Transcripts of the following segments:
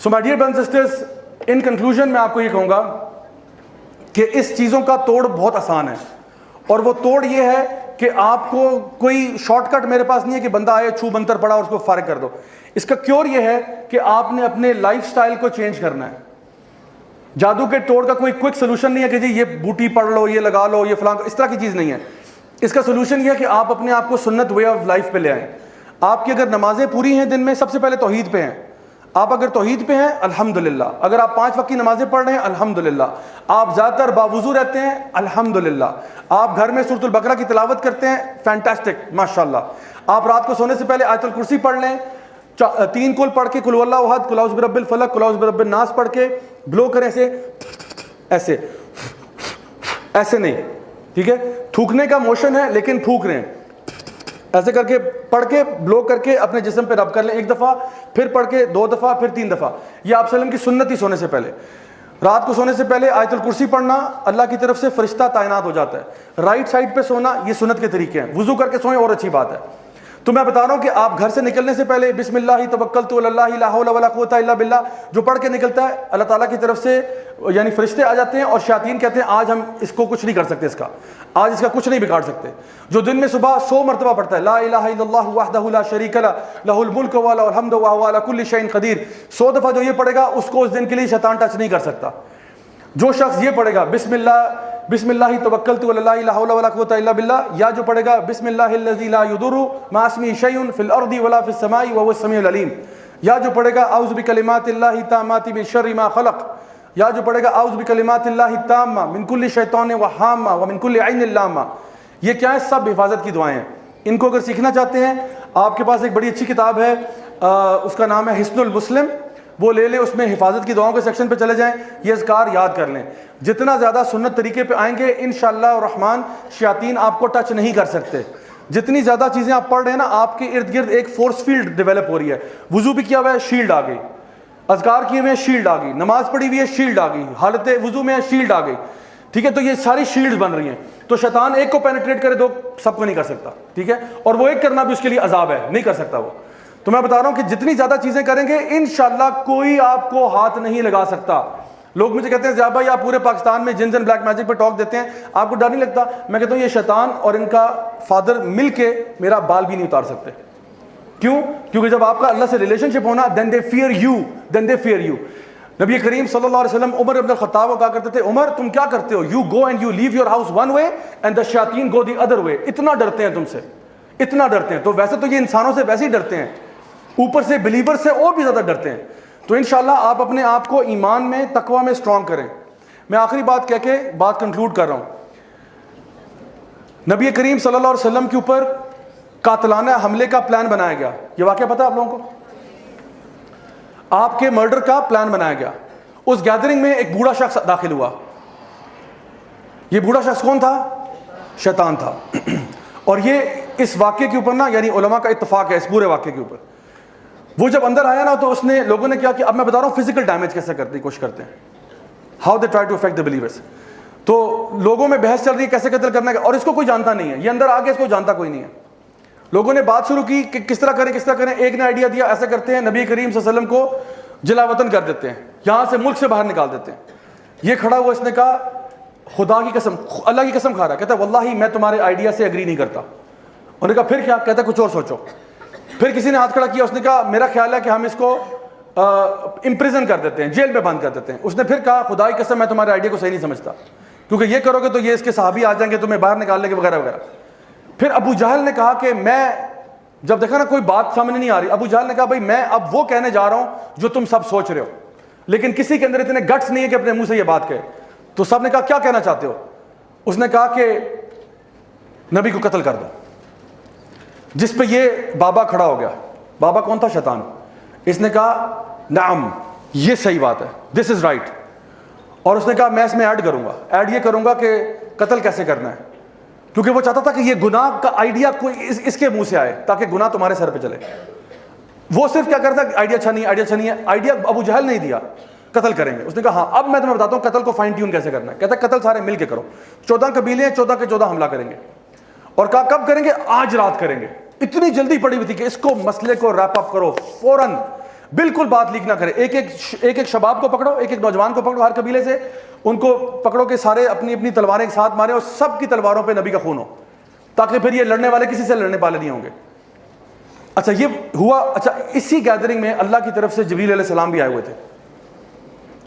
So my dear brothers and sisters, in conclusion میں آپ کو یہ کہوں گا کہ اس چیزوں کا توڑ بہت آسان ہے، اور وہ توڑ یہ ہے کہ آپ کو کوئی شارٹ کٹ میرے پاس نہیں ہے کہ بندہ آئے چھو منتر پڑا اور اس کو فارغ کر دو. اس کا کیور یہ ہے کہ آپ نے اپنے لائف سٹائل کو چینج کرنا ہے. جادو کے توڑ کا کوئی کوئک سولوشن نہیں ہے کہ جی یہ بوٹی پڑھ لو، یہ لگا لو، یہ فلاں، اس طرح کی چیز نہیں ہے. اس کا سولوشن یہ ہے کہ آپ اپنے آپ کو سنت وے آف لائف پہ لے آئیں. آپ کی اگر نمازیں پوری ہیں دن میں، سب سے پہلے توحید پہ ہیں. آپ اگر توحید پہ ہیں الحمدللہ، اگر آپ 5 وقت کی نمازیں پڑھ رہے ہیں الحمدللہ، آپ زیادہ تر باوضو رہتے ہیں الحمدللہ، آپ گھر میں سورۃ البقرہ کی تلاوت کرتے ہیں فینٹاسٹک ماشاءاللہ، آپ رات کو سونے سے پہلے آیت الکرسی پڑھ لیں، 3 کل پڑھ کے قل هو اللہ احد، قل اعوذ برب الفلق، قل اعوذ برب الناس پڑھ کے بلو کریں ایسے ایسے نہیں، ٹھیک ہے، تھوکنے کا موشن ہے لیکن پھونک رہے ہیں، ایسے کر کے پڑھ کے بلو کر کے اپنے جسم پہ رب کر لیں 1 دفعہ، پھر پڑھ کے 2 دفعہ، پھر 3 دفعہ. یہ آپ وسلم کی سنت ہی سونے سے پہلے. رات کو سونے سے پہلے آیت الکرسی پڑھنا، اللہ کی طرف سے فرشتہ تعینات ہو جاتا ہے. رائٹ سائڈ پہ سونا، یہ سنت کے طریقے ہیں. وضو کر کے سوئیں اور اچھی بات ہے. تو میں بتا رہا ہوں کہ آپ گھر سے نکلنے سے پہلے بسم اللہ توکلت علی اللہ لا حول ولا قوۃ الا باللہ جو پڑھ کے نکلتا ہے، اللہ تعالیٰ کی طرف سے یعنی فرشتے آ جاتے ہیں اور شیاطین کہتے ہیں آج ہم اس کو کچھ نہیں کر سکتے، آج اس کا کچھ نہیں بگاڑ سکتے. جو دن میں صبح 100 مرتبہ پڑھتا ہے لا الہ الا اللہ وحدہ لا شریک لہ لہ الملک ولہ الحمد وہو علی کل شیء قدیر، 100 دفعہ جو یہ پڑھے گا اس کو اس دن کے لیے شیطان ٹچ نہیں کر سکتا. جو شخص یہ پڑھے گا بسم اللہ توکلت علی اللہ لا حول ولا قوۃ الا باللہ، یا جو پڑھے گا بسم اللہ الذی لا یضر مع اسمہ شیء فی الارض ولا فی السماء وهو السمیع العلیم، یا جو پڑھے گا اعوذ بکلمات اللہ التامات من شر ما خلق، یا جو پڑھے گا اعوذ بکلمات اللہ التامہ من کل شیطان وہامہ ومن کل عین لامہ. یہ کیا ہے؟ سب حفاظت کی دعائیں ہیں. ان کو اگر سیکھنا چاہتے ہیں، آپ کے پاس ایک بڑی اچھی کتاب ہے، اس کا نام ہے حصن المسلم، وہ لے لیں، اس میں حفاظت کی دعاؤں کے سیکشن پہ چلے جائیں، یہ اذکار یاد کر لیں. جتنا زیادہ سنت طریقے پہ آئیں گے انشاءاللہ الرحمن شیاطین آپ کو ٹچ نہیں کر سکتے. جتنی زیادہ چیزیں آپ پڑھ رہے ہیں نا، آپ کے ارد گرد ایک فورس فیلڈ ڈیولپ ہو رہی ہے. وضو بھی کیا ہوا ہے، شیلڈ آ گئی، اذکار کیے ہوئے ہیں، شیلڈ آ گئی، نماز پڑھی ہوئی ہے، شیلڈ آ گئی، حالت وضو میں ہے، شیلڈ آ گئی، ٹھیک ہے. تو یہ ساری شیلڈ بن رہی ہیں. تو شیطان ایک کو پینیٹریٹ کرے، 2 سب کو نہیں کر سکتا، ٹھیک ہے. اور وہ ایک کرنا بھی اس کے لیے عذاب ہے، نہیں کر سکتا وہ. تو میں بتا رہا ہوں کہ جتنی زیادہ چیزیں کریں گے انشاءاللہ کوئی آپ کو ہاتھ نہیں لگا سکتا. لوگ مجھے کہتے ہیں زیاد بھائی آپ پورے پاکستان میں جنز اینڈ بلیک میجک پہ ٹاک دیتے ہیں، آپ کو ڈر نہیں لگتا؟ میں کہتا ہوں یہ شیطان اور ان کا فادر مل کے میرا بال بھی نہیں اتار سکتے. کیوں؟ کیونکہ جب آپ کا اللہ سے ریلیشن شپ ہونا، then they fear you. نبی کریم صلی اللہ علیہ وسلم عمر ابن الخطاب کو کہا کرتے تھے عمر تم کیا کرتے ہو، you go and you leave your house one way and the shayateen go the other way. اتنا ڈرتے ہیں تم سے، اتنا ڈرتے ہیں. تو ویسے تو یہ انسانوں سے ویسے ہی ڈرتے ہیں، اوپر سے بلیور سے اور بھی زیادہ ڈرتے ہیں. تو انشاءاللہ آپ اپنے آپ کو ایمان میں تقوی میں اسٹرانگ کریں. میں آخری بات کہہ کے بات کنکلوڈ کر رہا ہوں. نبی کریم صلی اللہ علیہ وسلم کے اوپر قاتلانہ حملے کا پلان بنایا گیا. یہ واقعہ پتہ ہے آپ لوگوں کو؟ آپ کے مرڈر کا پلان بنایا گیا. اس گیدرنگ میں ایک بوڑھا شخص داخل ہوا. یہ بوڑھا شخص کون تھا؟ شیطان تھا. اور یہ اس واقعے کے اوپر نا یعنی علماء کا اتفاق ہے اس پورے واقعے کے اوپر. وہ جب اندر آیا نا تو اس نے لوگوں نے کیا کہ اب میں بتا رہا ہوں فزیکل ڈیمیج کیسے کرنے کی کوشش کرتے ہیں، how they try to affect the believers. تو لوگوں میں بحث چل رہی ہے کیسے قتل کرنا ہے، اور اس کو کوئی جانتا نہیں ہے. یہ اندر آ کے اس کو جانتا کوئی نہیں ہے. لوگوں نے بات شروع کی کہ کس طرح کریں کس طرح کریں. ایک نے آئیڈیا دیا ایسا کرتے ہیں نبی کریم صلی اللہ علیہ وسلم کو جلا وطن کر دیتے ہیں، یہاں سے ملک سے باہر نکال دیتے ہیں. یہ کھڑا ہوا، اس نے کہا خدا کی قسم، اللہ کی قسم کھا رہا ہے، کہتا ہے واللہ میں تمہارے آئیڈیا سے اگری نہیں کرتا. انہوں نے کہا پھر کیا؟ کہتا ہے کچھ اور سوچو. پھر کسی نے ہاتھ کھڑا کیا، اس نے کہا میرا خیال ہے کہ ہم اس کو امپریزن کر دیتے ہیں، جیل میں بند کر دیتے ہیں. اس نے پھر کہا خدا کی قسم میں تمہارے آئیڈیا کو صحیح نہیں سمجھتا، کیونکہ یہ کرو گے تو یہ اس کے صحابی آ جائیں گے تمہیں باہر نکال لیں گے وغیرہ وغیرہ. پھر ابو جہل نے کہا کہ میں جب دیکھا نا کوئی بات سامنے نہیں آ رہی، ابو جہل نے کہا بھائی میں اب وہ کہنے جا رہا ہوں جو تم سب سوچ رہے ہو، لیکن کسی کے اندر اتنے گٹس نہیں ہے کہ اپنے منہ سے یہ بات کہے. تو سب نے کہا کیا کہنا چاہتے ہو؟ اس نے کہا کہ نبی کو قتل کر دو. جس پہ یہ بابا کھڑا ہو گیا. بابا کون تھا؟ شیطان. اس نے کہا نعم یہ صحیح بات ہے، دس از رائٹ. اور اس نے کہا میں اس میں ایڈ کروں گا، ایڈ یہ کروں گا کہ قتل کیسے کرنا ہے، کیونکہ وہ چاہتا تھا کہ یہ گناہ کا آئیڈیا کوئی اس کے منہ سے آئے تاکہ گناہ تمہارے سر پہ چلے. وہ صرف کیا کرتا ہے آئیڈیا اچھا نہیں ہے، آئیڈیا اچھا نہیں ہے. آئیڈیا ابو جہل نہیں دیا قتل کریں گے. اس نے کہا ہاں اب میں تمہیں بتاتا ہوں قتل کو فائن ٹیون کیسے کرنا ہے. کہتا ہے قتل سارے مل کے کرو، 14 قبیلے ہیں، 14 کے 14 حملہ کریں گے. اور کہا کب کریں گے؟ آج رات کریں گے. اتنی جلدی پڑی ہوئی تھی کہ اس کو مسئلے کو ریپ اپ کرو فوراً. بالکل بات لیک نہ کریں. ایک ایک شباب کو پکڑو, ایک ایک نوجوان کو پکڑو ہر قبیلے سے, ان کو پکڑو کہ سارے اپنی اپنی تلواریں ایک ساتھ مارے اور سب کی تلواروں پہ نبی کا خون ہو, تاکہ پھر یہ لڑنے والے کسی سے لڑنے والے نہیں ہوں گے. اچھا یہ ہوا. اچھا اسی گیدرنگ میں اللہ کی طرف سے جبریل علیہ السلام بھی آئے ہوئے تھے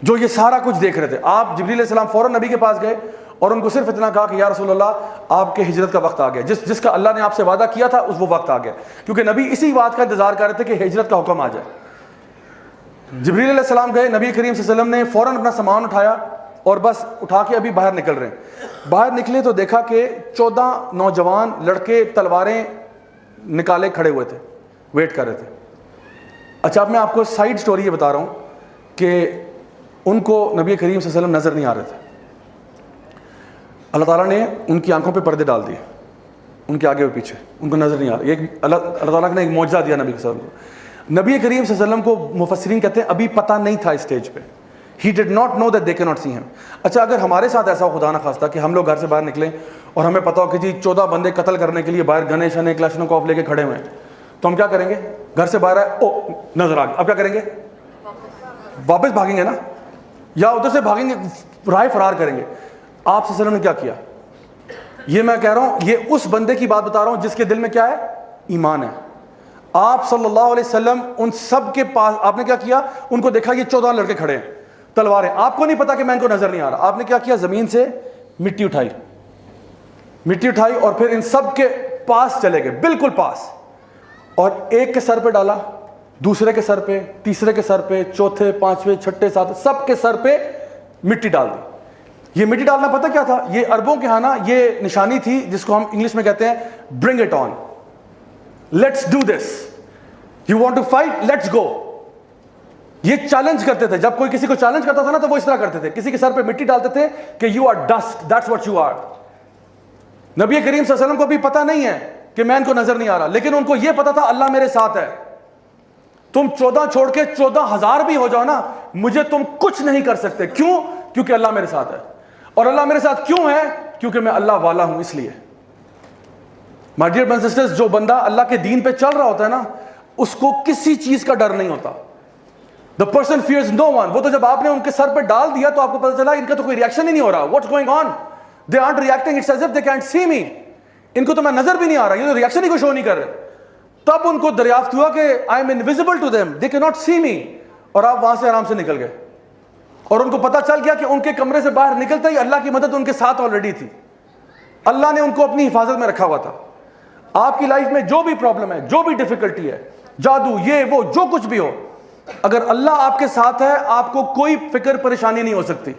جو یہ سارا کچھ دیکھ رہے تھے. آپ جبریل علیہ السلام فوراً نبی کے پاس گئے اور ان کو صرف اتنا کہا کہ یا رسول اللہ آپ کے ہجرت کا وقت آ گیا, جس کا اللہ نے آپ سے وعدہ کیا تھا وہ وقت آ گیا, کیونکہ نبی اسی بات کا انتظار کر رہے تھے کہ ہجرت کا حکم آ جائے. جبریل علیہ السلام گئے, نبی کریم صلی اللہ علیہ وسلم نے فوراً اپنا سامان اٹھایا اور بس اٹھا کے ابھی باہر نکل رہے ہیں. باہر نکلے تو دیکھا کہ 14 نوجوان لڑکے تلواریں نکالے کھڑے ہوئے تھے, ویٹ کر رہے تھے. اچھا اب میں آپ کو سائیڈ سٹوری یہ بتا رہا ہوں کہ ان کو نبی کریم صلی اللہ علیہ وسلم نظر نہیں آ رہے تھے. اللہ تعالیٰ نے ان کی آنکھوں پہ پردے ڈال دیے, ان کے آگے اور پیچھے, ان کو نظر نہیں آ رہا. یہ اللہ تعالیٰ نے ایک معجزہ دیا نبی صلی اللہ علیہ وسلم. نبی کریم صلی اللہ علیہ وسلم کو مفسرین کہتے ہیں ابھی پتہ نہیں تھا اسٹیج پہ, he did not know that they can not see him. اچھا اگر ہمارے ساتھ ایسا ہو خدا نہ خواستہ کہ ہم لوگ گھر سے باہر نکلیں اور ہمیں پتہ ہو کہ جی 14 بندے قتل کرنے کے لیے باہر گنے شنے کلاشنکوف لے کے کھڑے ہوئے ہیں, تو ہم کیا کریں گے؟ گھر سے باہر آئے, او نظر آ گیا, اب کیا کریں گے؟ واپس بھاگیں گے نا, یا ادھر سے بھاگیں گے, راہ فرار کریں گے. آپ صلی اللہ علیہ وسلم نے کیا کیا؟ یہ میں کہہ رہا ہوں, یہ اس بندے کی بات بتا رہا ہوں جس کے دل میں کیا ہے؟ ایمان ہے. آپ صلی اللہ علیہ وسلم ان سب کے پاس, آپ نے کیا کیا؟ ان کو دیکھا یہ 14 لڑکے کھڑے ہیں تلواریں, آپ کو نہیں پتا کہ میں ان کو نظر نہیں آ رہا. آپ نے کیا کیا؟ زمین سے مٹی اٹھائی اور پھر ان سب کے پاس چلے گئے, بالکل پاس, اور ایک کے سر پہ ڈالا, دوسرے کے سر پہ, تیسرے کے سر پہ, چوتھے, پانچویں, چھٹے, ساتویں, سب کے سر پہ مٹی ڈال دی. یہ مٹی ڈالنا پتہ کیا تھا؟ یہ عربوں کے ہاں نا یہ نشانی تھی جس کو ہم انگلش میں کہتے ہیں bring it on, let's do this, you want to fight, let's go. یہ چیلنج کرتے تھے, جب کوئی کسی کو چیلنج کرتا تھا نا تو وہ اس طرح کرتے تھے, کسی کے سر پہ مٹی ڈالتے تھے کہ you are dust, that's what you are. نبی کریم صلی اللہ علیہ وسلم کو بھی پتہ نہیں ہے کہ میں ان کو نظر نہیں آ رہا, لیکن ان کو یہ پتا تھا اللہ میرے ساتھ ہے. تم 14 چھوڑ کے 14,000 بھی ہو جاؤ نا, مجھے تم کچھ نہیں کر سکتے. کیوں؟ کیونکہ اللہ میرے ساتھ ہے. اور اللہ میرے ساتھ کیوں ہے؟ کیونکہ میں اللہ والا ہوں, اس لیے. My dear brothers and sisters, جو بندہ اللہ کے دین پہ چل رہا ہوتا ہے نا, اس کو کسی چیز کا ڈر نہیں ہوتا. The person fears no one. وہ تو جب آپ نے ان کے سر پہ ڈال دیا تو آپ کو پتا چلا ان کا تو کوئی ریئیکشن ہی نہیں ہو رہا. What's going on? They aren't reacting. It's as if they can't see me. ان کو تو میں نظر بھی نہیں آ رہا, یہ تو ریئیکشن ہی کو شو نہیں کر رہے. تب ان کو دریافت ہوا کہ I am invisible to them. They cannot see me. اور آپ وہاں سے آرام سے نکل گئے. اور ان کو پتا چل گیا کہ ان کے کمرے سے باہر نکلتے ہی اللہ کی مدد ان کے ساتھ آلریڈی تھی. اللہ نے ان کو اپنی حفاظت میں رکھا ہوا تھا. آپ کی لائف میں جو بھی پرابلم ہے, جو بھی ڈیفیکلٹی ہے, جادو, یہ وہ, جو کچھ بھی ہو, اگر اللہ آپ کے ساتھ ہے آپ کو کوئی فکر پریشانی نہیں ہو سکتی.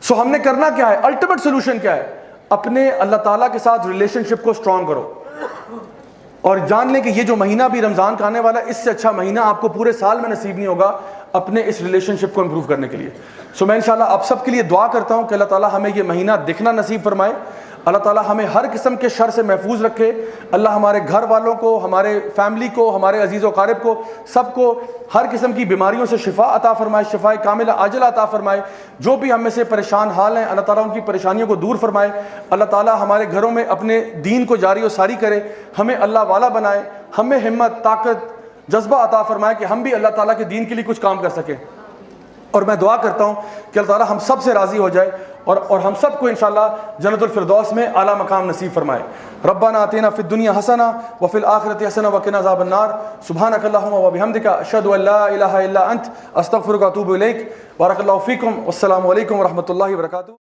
سو ہم نے کرنا کیا ہے؟ الٹیمیٹ سولوشن کیا ہے؟ اپنے اللہ تعالیٰ کے ساتھ ریلیشن شپ کو اسٹرانگ کرو اور جان لیں کہ یہ جو مہینہ بھی رمضان کا آنے والا ہے, اس سے اچھا مہینہ آپ کو پورے سال میں نصیب نہیں ہوگا اپنے اس ریلیشن شپ کو امپروو کرنے کے لیے. سو میں انشاءاللہ آپ سب کے لیے دعا کرتا ہوں کہ اللہ تعالیٰ ہمیں یہ مہینہ دکھنا نصیب فرمائے, اللہ تعالیٰ ہمیں ہر قسم کے شر سے محفوظ رکھے. اللہ ہمارے گھر والوں کو, ہمارے فیملی کو, ہمارے عزیز و اقارب کو, سب کو ہر قسم کی بیماریوں سے شفا عطا فرمائے, شفا کاملہ عاجلہ عطا فرمائے. جو بھی ہم میں سے پریشان حال ہیں, اللہ تعالیٰ ان کی پریشانیوں کو دور فرمائے. اللہ تعالیٰ ہمارے گھروں میں اپنے دین کو جاری و ساری کرے, ہمیں اللہ والا بنائے, ہمیں ہمت, طاقت, جذبہ عطا فرمائے کہ ہم بھی اللہ تعالیٰ کے دین کے لیے کچھ کام کر سکیں. اور میں دعا کرتا ہوں کہ اللہ تعالیٰ ہم سب سے راضی ہو جائے اور ہم سب کو انشاءاللہ جنت الفردوس میں اعلیٰ مقام نصیب فرمائے. ربنا آتنا فی الدنیا حسنہ وفی الآخرۃ حسنہ وقنا عذاب النار. سبحانک اللہم وبحمدک اشہد ان لا الہ الا انت استغفرک واتوب الیک. بارک اللہ فیکم. والسلام علیکم ورحمۃ اللہ وبرکاتہ.